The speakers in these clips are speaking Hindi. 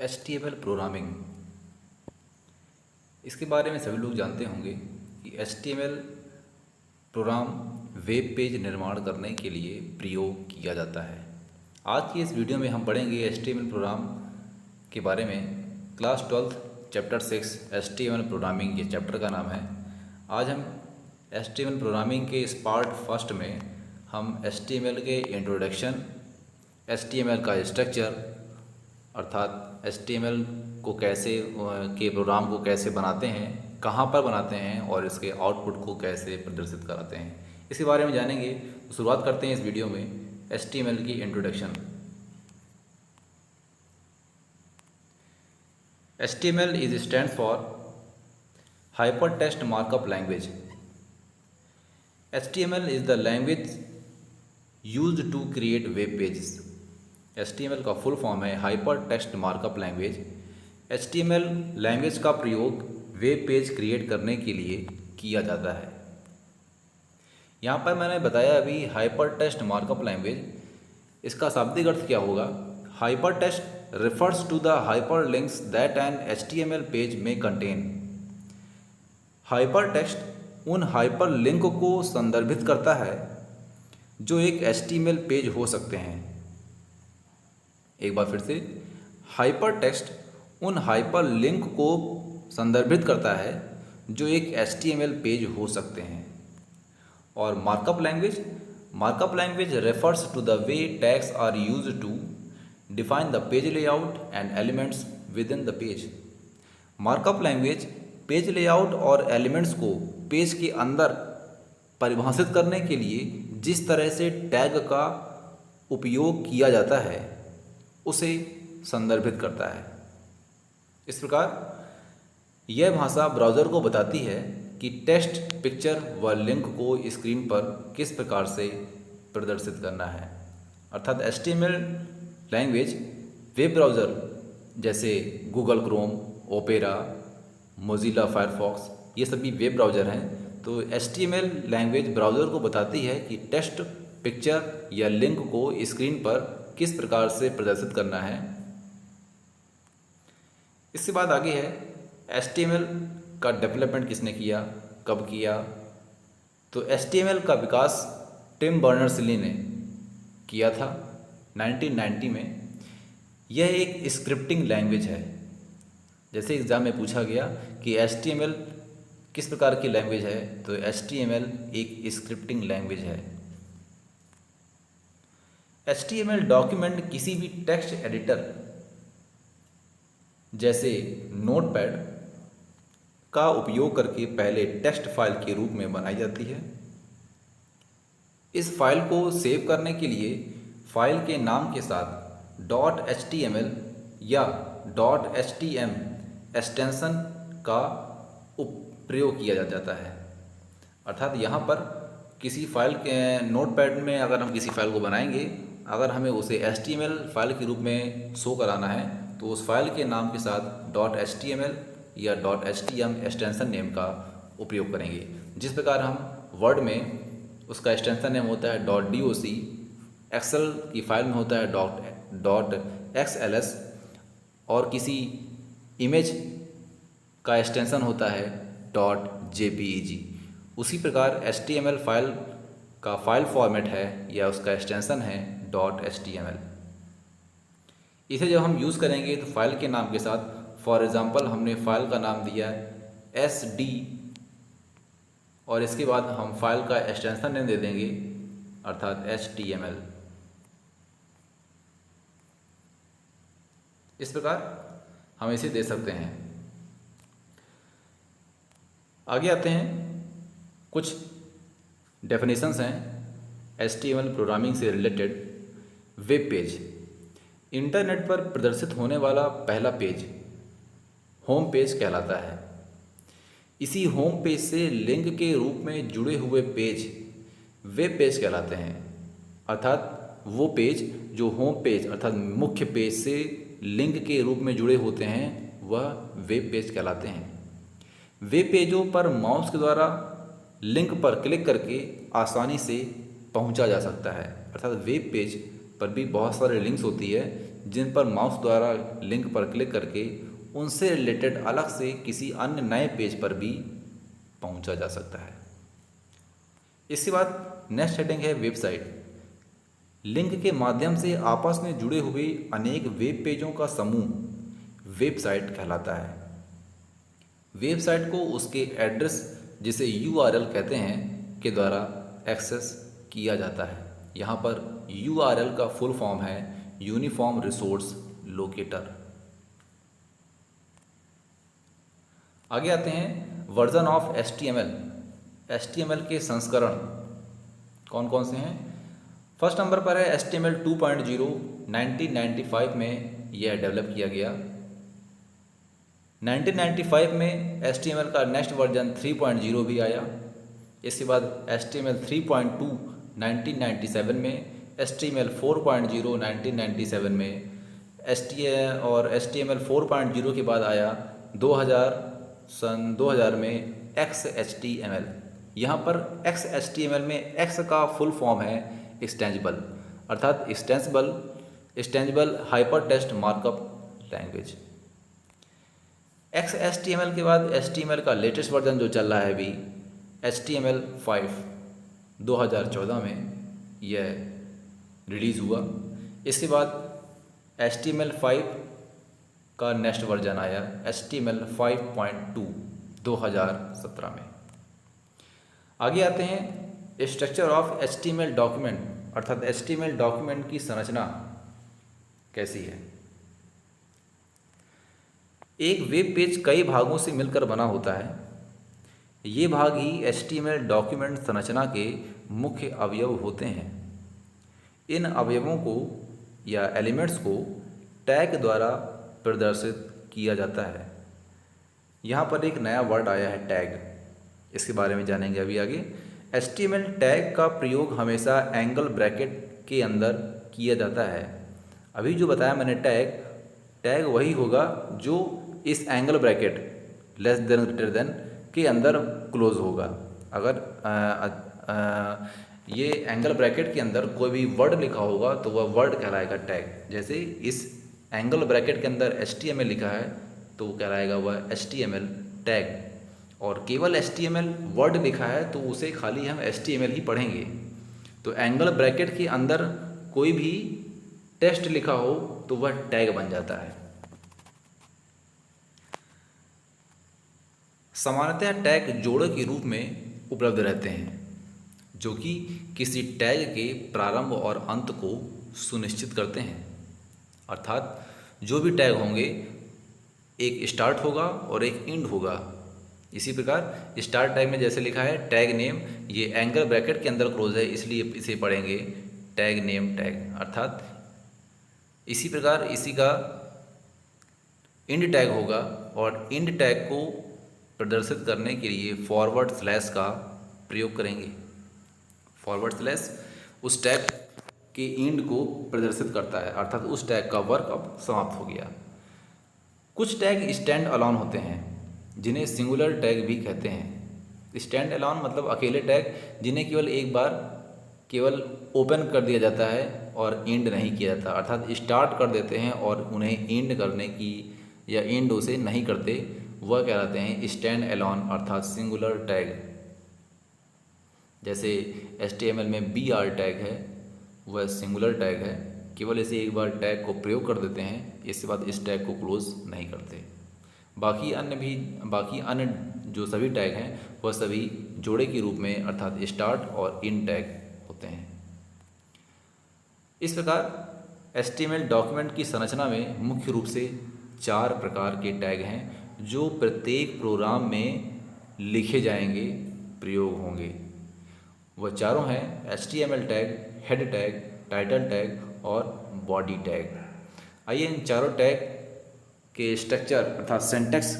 HTML प्रोग्रामिंग, इसके बारे में सभी लोग जानते होंगे कि HTML प्रोग्राम वेब पेज निर्माण करने के लिए प्रयोग किया जाता है। आज की इस वीडियो में हम पढ़ेंगे HTML प्रोग्राम के बारे में। क्लास 12 चैप्टर 6 HTML प्रोग्रामिंग ये चैप्टर का नाम है। आज हम HTML प्रोग्रामिंग के इस पार्ट फर्स्ट में हम HTML के इंट्रोडक्शन, HTML का स्ट्रक्चर अर्थात HTML को कैसे के प्रोग्राम को कैसे बनाते हैं, कहाँ पर बनाते हैं और इसके आउटपुट को कैसे प्रदर्शित कराते हैं, इसके बारे में जानेंगे। तो शुरुआत करते हैं इस वीडियो में HTML की introduction. HTML is stand for hyper text markup language. HTML is the language used to create web pages. HTML का फुल फॉर्म है hyper text markup language. HTML language का प्रयोग वेब पेज क्रिएट करने के लिए किया जाता है। यहाँ पर मैंने बताया अभी हाइपर टेक्स्ट मार्कअप लैंग्वेज, इसका शाब्दिक अर्थ क्या होगा। Hyper text refers to the hyper links that an HTML page में कंटेन। हाइपर टेक्स्ट उन हाइपर लिंक को संदर्भित करता है जो एक HTML पेज हो सकते हैं। एक बार फिर से, हाइपर टेक्स्ट उन हाइपर लिंक को संदर्भित करता है जो एक HTML पेज हो सकते हैं। और markup language refers to the way tags are used to define the page layout and elements within the page. Markup language page layout और एलिमेंट्स को पेज के अंदर परिभाषित करने के लिए जिस तरह से टैग का उपयोग किया जाता है उसे संदर्भित करता है। इस प्रकार यह भाषा ब्राउज़र को बताती है कि टेक्स्ट, पिक्चर व लिंक को स्क्रीन पर किस प्रकार से प्रदर्शित करना है। अर्थात HTML लैंग्वेज वेब ब्राउज़र जैसे Google Chrome, opera, Mozilla Firefox, ये सभी वेब ब्राउज़र हैं। तो HTML लैंग्वेज ब्राउज़र को बताती है कि टेक्स्ट, पिक्चर या लिंक को स्क्रीन पर किस प्रकार से प्रदर्शित करना है। इसके बाद आगे है HTML का डेवलपमेंट किसने किया, कब किया। तो HTML का विकास टिम बर्नर्स-ली ने किया था 1990 में। यह एक स्क्रिप्टिंग लैंग्वेज है। जैसे एग्ज़ाम में पूछा गया कि HTML किस प्रकार की लैंग्वेज है, तो HTML एक स्क्रिप्टिंग लैंग्वेज है। HTML डॉक्यूमेंट किसी भी टेक्स्ट एडिटर जैसे नोटपैड का उपयोग करके पहले टेक्स्ट फाइल के रूप में बनाई जाती है। इस फाइल को सेव करने के लिए फाइल के नाम के साथ .html या .htm एक्सटेंशन का प्रयोग किया जाता है। अर्थात यहाँ पर किसी फाइल के नोटपैड में अगर हम किसी फाइल को बनाएंगे, अगर हमें उसे HTML फाइल के रूप में शो कराना है तो उस फाइल के नाम के साथ .html या .htm एक्सटेंशन नेम का उपयोग करेंगे। जिस प्रकार हम वर्ड में उसका एक्सटेंशन नेम होता है .doc, एक्सेल की फाइल में होता है .xls और किसी इमेज का एक्सटेंशन होता है .jpeg। उसी प्रकार HTML फाइल का फाइल फॉर्मेट है या उसका एक्सटेंशन है .html। इसे जब हम यूज़ करेंगे तो फाइल के नाम के साथ, फॉर एग्ज़ाम्पल हमने फाइल का नाम दिया SD और इसके बाद हम फाइल का एक्सटेंशन नेम दे देंगे अर्थात HTML। इस प्रकार हम इसे दे सकते हैं। आगे आते हैं, कुछ डेफिनेशंस हैं HTML प्रोग्रामिंग से रिलेटेड। वेब पेज, इंटरनेट पर प्रदर्शित होने वाला पहला पेज होम पेज कहलाता है। इसी होम पेज से लिंक के रूप में जुड़े हुए पेज वेब पेज कहलाते हैं। अर्थात वो पेज जो होम पेज अर्थात मुख्य पेज से लिंक के रूप में जुड़े होते हैं वह वेब पेज कहलाते हैं। वेब पेजों पर माउस के द्वारा लिंक पर क्लिक करके आसानी से पहुंचा जा सकता है। अर्थात वेब पेज पर भी बहुत सारे लिंक्स होती है जिन पर माउस द्वारा लिंक पर क्लिक करके उनसे रिलेटेड अलग से किसी अन्य नए पेज पर भी पहुंचा जा सकता है। इसके बाद नेक्स्ट हेडिंग है वेबसाइट। लिंक के माध्यम से आपस में जुड़े हुए अनेक वेब पेजों का समूह वेबसाइट कहलाता है। वेबसाइट को उसके एड्रेस, जिसे URL कहते हैं, के द्वारा एक्सेस किया जाता है। यहाँ पर URL का फुल फॉर्म है यूनिफॉर्म रिसोर्स लोकेटर। आगे आते हैं वर्जन ऑफ HTML। HTML के संस्करण कौन कौन से हैं? फर्स्ट नंबर पर है HTML 2.0। 1995 में यह डेवलप किया गया। 1995 में HTML का नेक्स्ट वर्जन 3.0 भी आया। इसके बाद HTML 3.2 1997 में, HTML 4.0 1997 में, HTML 4.0 के बाद आया सन 2000 में XHTML। यहाँ पर XHTML में X का फुल फॉर्म है एक्सटेंजिबल, अर्थात extensible hyper text markup language. XHTML के बाद HTML का लेटेस्ट वर्जन जो चल रहा है अभी, HTML5 2014 में यह रिलीज़ हुआ। इसके बाद HTML5 का नेक्स्ट वर्जन आया HTML5.2 2017 में। आगे आते हैं स्ट्रक्चर ऑफ HTML डॉक्यूमेंट, अर्थात HTML डॉक्यूमेंट की संरचना कैसी है। एक वेब पेज कई भागों से मिलकर बना होता है। ये भाग ही HTML डॉक्यूमेंट संरचना के मुख्य अवयव होते हैं। इन अवयवों को या एलिमेंट्स को टैग द्वारा प्रदर्शित किया जाता है। यहाँ पर एक नया वर्ड आया है टैग, इसके बारे में जानेंगे अभी आगे। HTML टैग का प्रयोग हमेशा एंगल ब्रैकेट के अंदर किया जाता है। अभी जो बताया मैंने टैग वही होगा जो इस angle bracket less than greater than के अंदर क्लोज होगा। अगर ये एंगल ब्रैकेट के अंदर कोई भी वर्ड लिखा होगा तो वह वर्ड कहलाएगा टैग। जैसे इस एंगल ब्रैकेट के अंदर HTML लिखा है तो वो कहलाएगा वह HTML टैग। और केवल HTML वर्ड लिखा है तो उसे खाली हम HTML ही पढ़ेंगे। तो एंगल ब्रैकेट के अंदर कोई भी टेक्स्ट लिखा हो तो वह टैग बन जाता है। सामान्यतः टैग जोड़े के रूप में उपलब्ध रहते हैं, जो कि किसी टैग के प्रारंभ और अंत को सुनिश्चित करते हैं। अर्थात जो भी टैग होंगे, एक स्टार्ट होगा और एक एंड होगा। इसी प्रकार स्टार्ट टैग में जैसे लिखा है टैग नेम, ये एंगल ब्रैकेट के अंदर क्लोज है इसलिए इसे पढ़ेंगे टैग नेम टैग। अर्थात इसी प्रकार इसी का एंड टैग होगा और एंड टैग को प्रदर्शित करने के लिए फॉरवर्ड स्लैश का प्रयोग करेंगे। फॉरवर्ड स्लैश उस टैग के एंड को प्रदर्शित करता है, अर्थात उस टैग का वर्क अब समाप्त हो गया। कुछ टैग स्टैंड अलोन होते हैं, जिन्हें सिंगुलर टैग भी कहते हैं। स्टैंड अलोन मतलब अकेले टैग, जिन्हें केवल एक बार केवल ओपन कर दिया जाता है और एंड नहीं किया जाता। अर्थात स्टार्ट कर देते हैं और उन्हें एंड करने की या एंड उसे नहीं करते, वह कहलाते हैं स्टैंड अलोन अर्थात सिंगुलर टैग। जैसे HTML में BR टैग है, वह सिंगुलर टैग है, केवल इसे एक बार टैग को प्रयोग कर देते हैं, इसके बाद इस टैग को क्लोज नहीं करते। बाकी अन्य जो सभी टैग हैं वह सभी जोड़े के रूप में अर्थात स्टार्ट और एंड टैग होते हैं। इस प्रकार HTML डॉक्यूमेंट की संरचना में मुख्य रूप से 4 प्रकार के टैग हैं जो प्रत्येक प्रोग्राम में लिखे जाएंगे, प्रयोग होंगे। वह चारों हैं HTML tag, head tag, title tag और बॉडी टैग। आइए इन चारों टैग के स्ट्रक्चर अर्थात सिंटैक्स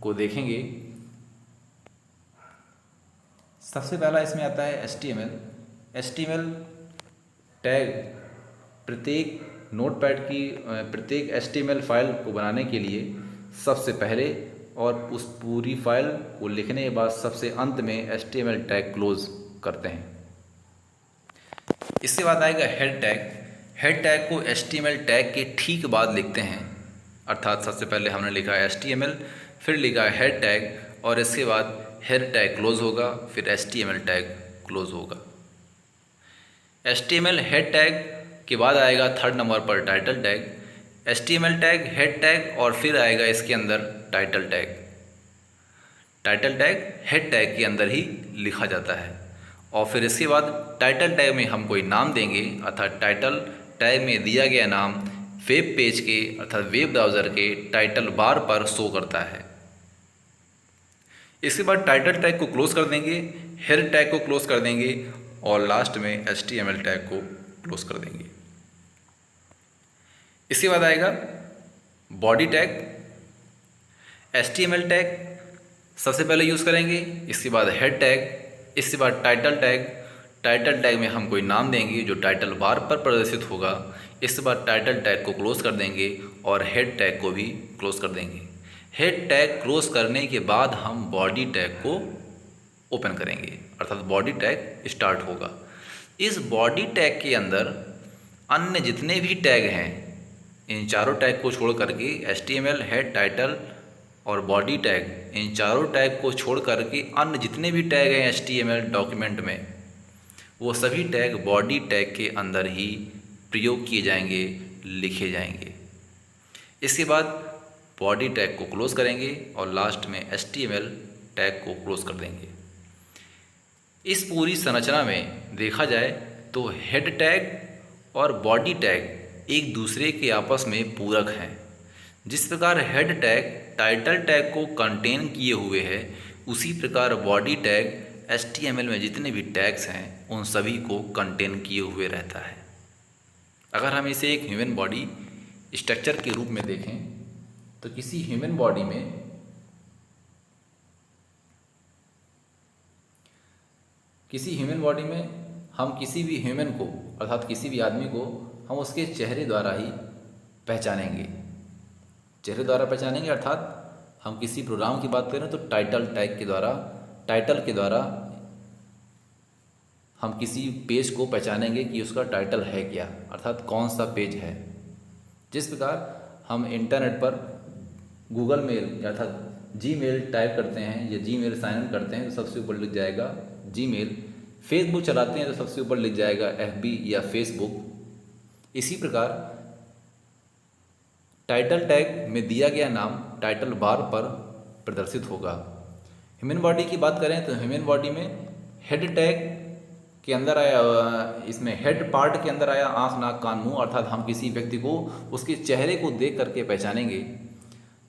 को देखेंगे। सबसे पहला इसमें आता है HTML टैग प्रत्येक नोटपैड की प्रत्येक HTML फाइल को बनाने के लिए सबसे पहले और उस पूरी फाइल को लिखने के बाद सबसे अंत में HTML टैग क्लोज करते हैं। इसके बाद आएगा हेड टैग। हेड टैग को HTML टैग के ठीक बाद लिखते हैं, अर्थात सबसे पहले हमने लिखा है HTML, फिर लिखा है हेड टैग और इसके बाद हेड टैग क्लोज होगा, फिर HTML टैग क्लोज होगा। HTML हेड टैग के बाद आएगा थर्ड नंबर पर title tag, HTML tag, head tag और फिर आएगा इसके अंदर title tag. Title tag head tag के अंदर ही लिखा जाता है और फिर इसके बाद टाइटल टैग में हम कोई नाम देंगे, अर्थात टाइटल टैग में दिया गया नाम वेब पेज के अर्थात वेब ब्राउज़र के टाइटल बार पर शो करता है। इसके बाद टाइटल टैग को क्लोज कर देंगे, हेड टैग को क्लोज कर देंगे और लास्ट में HTML टैग को क्लोज कर देंगे। इसके बाद आएगा बॉडी टैग। HTML टैग सबसे पहले यूज़ करेंगे, इसके बाद हेड टैग, इसके बाद टाइटल टैग। टाइटल टैग में हम कोई नाम देंगे जो टाइटल बार पर प्रदर्शित होगा। इसके बाद टाइटल टैग को क्लोज कर देंगे और हेड टैग को भी क्लोज कर देंगे। हेड टैग क्लोज करने के बाद हम बॉडी टैग को ओपन करेंगे, अर्थात बॉडी टैग स्टार्ट होगा। इस बॉडी टैग के अंदर अन्य जितने भी टैग हैं, इन चारों टैग को छोड़ करके HTML, हेड, टाइटल और बॉडी टैग, इन चारों टैग को छोड़ करके अन्य जितने भी टैग हैं HTML डॉक्यूमेंट में, वो सभी टैग बॉडी टैग के अंदर ही प्रयोग किए जाएंगे, लिखे जाएंगे। इसके बाद बॉडी टैग को क्लोज करेंगे और लास्ट में HTML टैग को क्लोज कर देंगे। इस पूरी संरचना में देखा जाए तो हेड टैग और बॉडी टैग एक दूसरे के आपस में पूरक हैं। जिस प्रकार हेड टैग टाइटल टैग को कंटेन किए हुए है, उसी प्रकार बॉडी टैग HTML में जितने भी टैग्स हैं उन सभी को कंटेन किए हुए रहता है। अगर हम इसे एक ह्यूमन बॉडी स्ट्रक्चर के रूप में देखें तो किसी ह्यूमन बॉडी में हम किसी भी ह्यूमन को अर्थात किसी भी आदमी को हम उसके चेहरे द्वारा ही पहचानेंगे। चेहरे द्वारा पहचानेंगे अर्थात हम किसी प्रोग्राम की बात करें तो टाइटल के द्वारा हम किसी पेज को पहचानेंगे कि उसका टाइटल है क्या, अर्थात कौन सा पेज है। जिस प्रकार हम इंटरनेट पर गूगल मेल अर्थात जीमेल टाइप करते हैं या जीमेल साइन इन करते हैं तो सबसे ऊपर लिख जाएगा जीमेल। फेसबुक चलाते हैं तो सबसे ऊपर लिख जाएगा FB या फेसबुक। इसी प्रकार टाइटल टैग में दिया गया नाम टाइटल बार पर प्रदर्शित होगा। ह्यूमन बॉडी की बात करें तो ह्यूमन बॉडी में हेड टैग के अंदर आया, इसमें हेड पार्ट के अंदर आया आँख, नाक, कान, मुंह, अर्थात हम किसी व्यक्ति को उसके चेहरे को देख करके पहचानेंगे।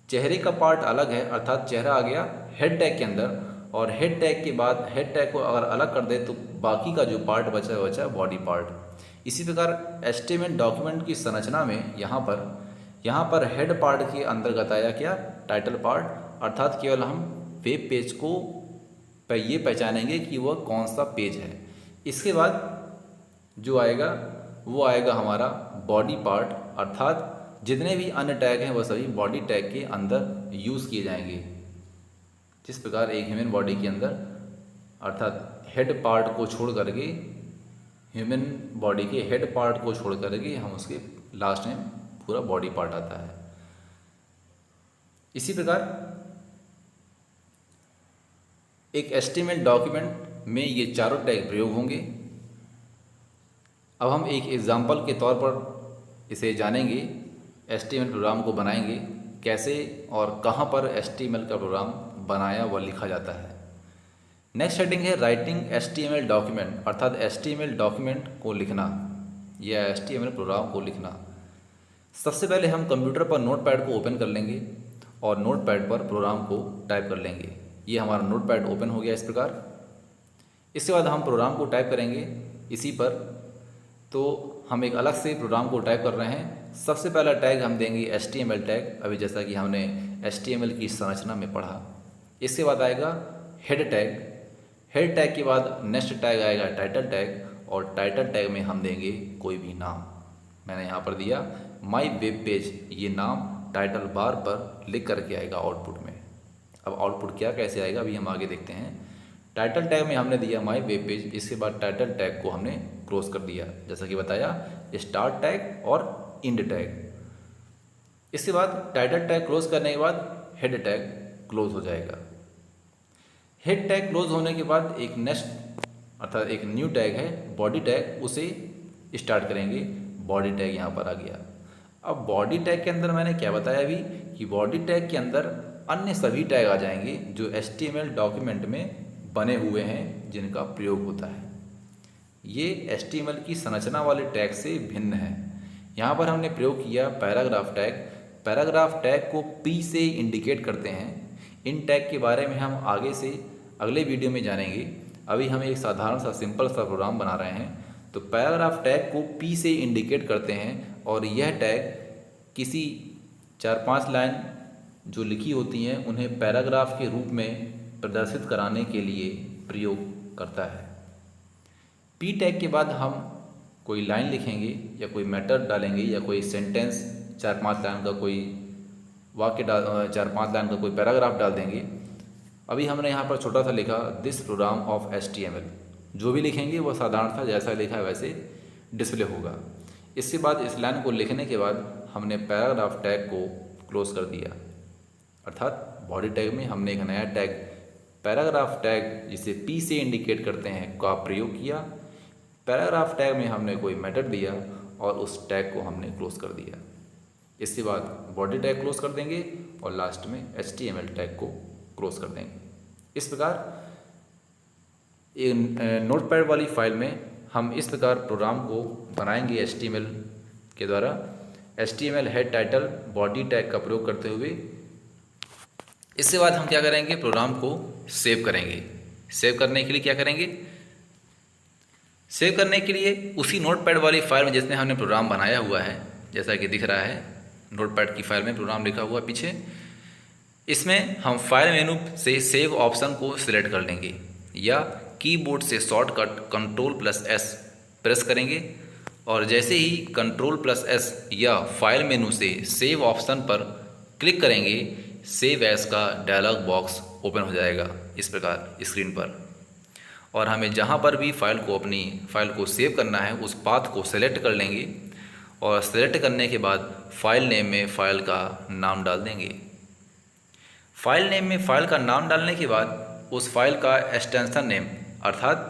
चेहरे का पार्ट अलग है, अर्थात चेहरा आ गया हेड टैग के अंदर और हेड टैग के बाद हेड टैग को अगर अलग कर दे तो बाकी का जो पार्ट बचा बॉडी पार्ट। इसी प्रकार HTML डॉक्यूमेंट की संरचना में यहाँ पर हेड पार्ट के अंतर्गत आया क्या, टाइटल पार्ट, अर्थात केवल हम वेब पेज को ये पहचानेंगे कि वह कौन सा पेज है। इसके बाद जो आएगा वो आएगा हमारा बॉडी पार्ट, अर्थात जितने भी अन्य टैग हैं वह सभी बॉडी टैग के अंदर यूज़ किए जाएंगे। जिस प्रकार एक ह्यूमन बॉडी के अंदर अर्थात हेड पार्ट को छोड़ करके ह्यूमन बॉडी के हेड पार्ट को छोड़ करके हम उसके लास्ट में पूरा बॉडी पार्ट आता है। इसी प्रकार एक HTML डॉक्यूमेंट में ये चारों टैग प्रयोग होंगे। अब हम एक एग्जाम्पल के तौर पर इसे जानेंगे। HTML प्रोग्राम को बनाएंगे कैसे और कहाँ पर HTML का प्रोग्राम बनाया व लिखा जाता है। नेक्स्ट हेडिंग है राइटिंग HTML डॉक्यूमेंट, अर्थात HTML डॉक्यूमेंट को लिखना या HTML प्रोग्राम को लिखना। सबसे पहले हम कंप्यूटर पर नोटपैड को ओपन कर लेंगे और नोटपैड पर प्रोग्राम को टाइप कर लेंगे। ये हमारा नोटपैड ओपन हो गया इस प्रकार। इसके बाद हम प्रोग्राम को टाइप करेंगे इसी पर, तो हम एक अलग से प्रोग्राम को टाइप कर रहे हैं। सबसे पहला टैग हम देंगे HTML टैग, अभी जैसा कि हमने HTML की संरचना में पढ़ा। इसके बाद आएगा हेड टैग, हेड टैग के बाद नेक्स्ट टैग आएगा टाइटल टैग और टाइटल टैग में हम देंगे कोई भी नाम। मैंने यहाँ पर दिया माई वेब पेज, ये नाम टाइटल बार पर लिख करके आएगा आउटपुट में। अब आउटपुट क्या कैसे आएगा अभी हम आगे देखते हैं। टाइटल टैग में हमने दिया माई वेब पेज, इसके बाद टाइटल टैग को हमने क्लोज कर दिया, जैसा कि बताया स्टार्ट टैग और इंड टैग। इसके बाद टाइटल टैग क्लोज करने के बाद हेड टैग क्लोज हो जाएगा। हेड टैग क्लोज होने के बाद एक नेक्स्ट अर्थात एक न्यू टैग है बॉडी टैग, उसे स्टार्ट करेंगे। बॉडी टैग यहाँ पर आ गया। अब बॉडी टैग के अंदर मैंने क्या बताया अभी कि बॉडी टैग के अंदर अन्य सभी टैग आ जाएंगे जो HTML डॉक्यूमेंट में बने हुए हैं जिनका प्रयोग होता है। ये HTML की संरचना वाले टैग से भिन्न है। यहाँ पर हमने प्रयोग किया पैराग्राफ टैग। पैराग्राफ टैग को P से इंडिकेट करते हैं। इन टैग के बारे में हम आगे से अगले वीडियो में जानेंगे। अभी हम एक साधारण सा सिंपल सा प्रोग्राम बना रहे हैं। तो पैराग्राफ टैग को P से इंडिकेट करते हैं और यह टैग किसी 4-5 लाइन जो लिखी होती हैं उन्हें पैराग्राफ के रूप में प्रदर्शित कराने के लिए प्रयोग करता है। P टैग के बाद हम कोई लाइन लिखेंगे या कोई मैटर डालेंगे या कोई सेंटेंस 4-5 लाइन का कोई वाक्य 4-5 लाइन का कोई पैराग्राफ डाल देंगे। अभी हमने यहाँ पर छोटा सा लिखा दिस प्रोग्राम ऑफ HTML। जो भी लिखेंगे वो साधारण सा जैसा लिखा है वैसे डिस्प्ले होगा। इसके बाद इस लाइन को लिखने के बाद हमने पैराग्राफ टैग को क्लोज कर दिया, अर्थात बॉडी टैग में हमने एक नया टैग पैराग्राफ टैग जिसे P से इंडिकेट करते हैं का प्रयोग किया। पैराग्राफ टैग में हमने कोई मैटर दिया और उस टैग को हमने क्लोज कर दिया। इसके बाद बॉडी टैग क्लोज कर देंगे और लास्ट में HTML टैग को क्लोज कर देंगे। इस प्रकार नोटपैड वाली फाइल में हम इस प्रकार प्रोग्राम को बनाएंगे HTML के द्वारा। HTML head title body tag का प्रयोग करते हुए। इसके बाद हम क्या करेंगे, प्रोग्राम को सेव करेंगे। सेव करने के लिए क्या करेंगे, सेव करने के लिए उसी नोटपैड वाली फाइल में जिसमें हमने प्रोग्राम बनाया हुआ है, जैसा कि दिख रहा है नोटपैड की फाइल में प्रोग्राम लिखा हुआ पीछे, इसमें हम फाइल मेनू से सेव ऑप्शन को सिलेक्ट कर लेंगे या कीबोर्ड से शॉर्टकट Ctrl+S प्रेस करेंगे और जैसे ही Ctrl+S या फाइल मेनू से सेव ऑप्शन पर क्लिक करेंगे सेव एज का डायलॉग बॉक्स ओपन हो जाएगा इस प्रकार स्क्रीन पर। और हमें जहाँ पर भी अपनी फाइल को सेव करना है उस पाथ को सेलेक्ट कर लेंगे और सेलेक्ट करने के बाद फाइल नेम में फाइल का नाम डाल देंगे। फाइल नेम में फाइल का नाम डालने के बाद उस फाइल का एक्सटेंशन नेम अर्थात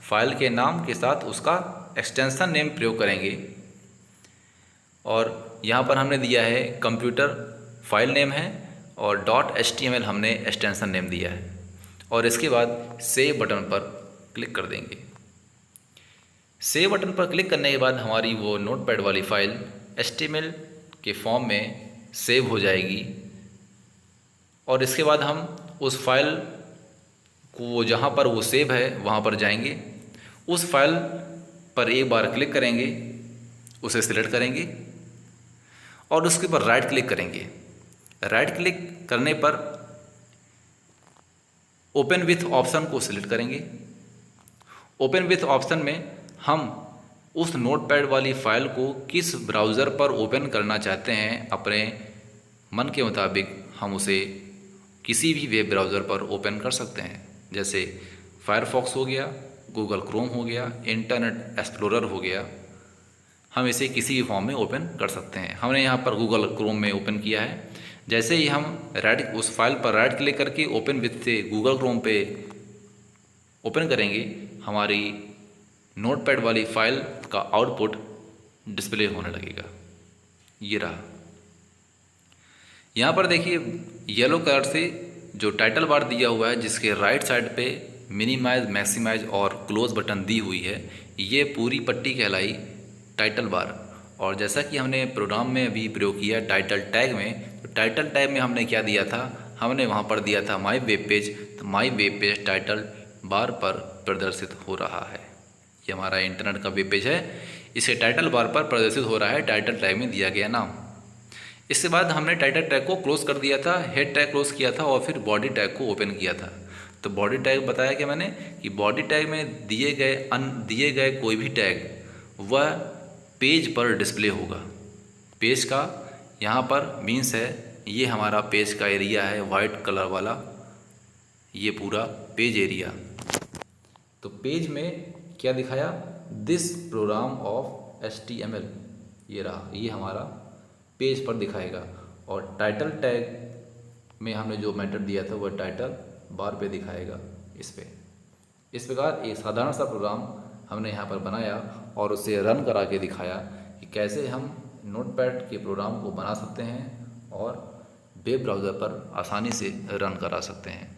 फाइल के नाम के साथ उसका एक्सटेंशन नेम प्रयोग करेंगे। और यहाँ पर हमने दिया है कंप्यूटर फाइल नेम है और .html हमने एक्सटेंशन नेम दिया है। और इसके बाद सेव बटन पर क्लिक कर देंगे। सेव बटन पर क्लिक करने के बाद हमारी वो नोटपैड वाली फाइल HTML के फॉर्म में सेव हो जाएगी। और इसके बाद हम उस फाइल को जहाँ पर वो सेव है वहाँ पर जाएंगे, उस फाइल पर एक बार क्लिक करेंगे, उसे सिलेक्ट करेंगे और उसके ऊपर राइट क्लिक करेंगे। राइट क्लिक करने पर ओपन विथ ऑप्शन को सिलेक्ट करेंगे। ओपन विथ ऑप्शन में हम उस नोटपैड वाली फाइल को किस ब्राउज़र पर ओपन करना चाहते हैं अपने मन के मुताबिक हम उसे किसी भी वेब ब्राउज़र पर ओपन कर सकते हैं, जैसे फायरफॉक्स हो गया, गूगल क्रोम हो गया, इंटरनेट एक्सप्लोरर हो गया। हम इसे किसी भी फॉर्म में ओपन कर सकते हैं। हमने यहाँ पर गूगल क्रोम में ओपन किया है। जैसे ही हम उस फाइल पर राइट क्लिक करके ओपन विथ से गूगल क्रोम पे ओपन करेंगे, हमारी नोटपैड वाली फाइल का आउटपुट डिस्प्ले होने लगेगा। ये रहा। यहाँ पर देखिए येलो कलर से जो टाइटल बार दिया हुआ है जिसके राइट साइड पे मिनिमाइज, मैक्सिमाइज और क्लोज बटन दी हुई है, ये पूरी पट्टी कहलाई टाइटल बार। और जैसा कि हमने प्रोग्राम में अभी प्रयोग किया टाइटल टैग में, तो टाइटल टैग में हमने क्या दिया था, हमने वहाँ पर दिया था माई वेब पेज। तो my web page title bar पर प्रदर्शित हो रहा है। ये हमारा इंटरनेट का वेब पेज है, इसे टाइटल बार पर प्रदर्शित हो रहा है टाइटल टैग में दिया गया नाम। इसके बाद हमने टाइटल टैग को क्लोज कर दिया था, हेड टैग क्लोज किया था और फिर बॉडी टैग को ओपन किया था। तो बॉडी टैग बताया क्या मैंने कि बॉडी टैग में दिए गए कोई भी टैग वह पेज पर डिस्प्ले होगा। पेज का यहाँ पर मीन्स है ये हमारा पेज का एरिया है वाइट कलर वाला, ये पूरा पेज एरिया। तो पेज में क्या दिखाया दिस प्रोग्राम ऑफ HTML, ये रहा, ये हमारा पेज पर दिखाएगा। और टाइटल टैग में हमने जो मेथड दिया था वह टाइटल बार पे दिखाएगा इस पे। इस प्रकार एक साधारण सा प्रोग्राम हमने यहाँ पर बनाया और उसे रन करा के दिखाया कि कैसे हम नोटपैड के प्रोग्राम को बना सकते हैं और वेब ब्राउज़र पर आसानी से रन करा सकते हैं।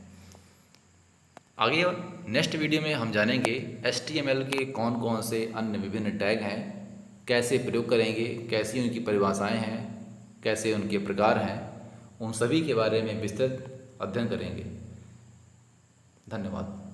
आगे नेक्स्ट वीडियो में हम जानेंगे HTML के कौन कौन से अन्य विभिन्न टैग हैं, कैसे प्रयोग करेंगे, कैसी उनकी परिभाषाएं हैं, कैसे उनके प्रकार हैं, उन सभी के बारे में विस्तृत अध्ययन करेंगे। धन्यवाद।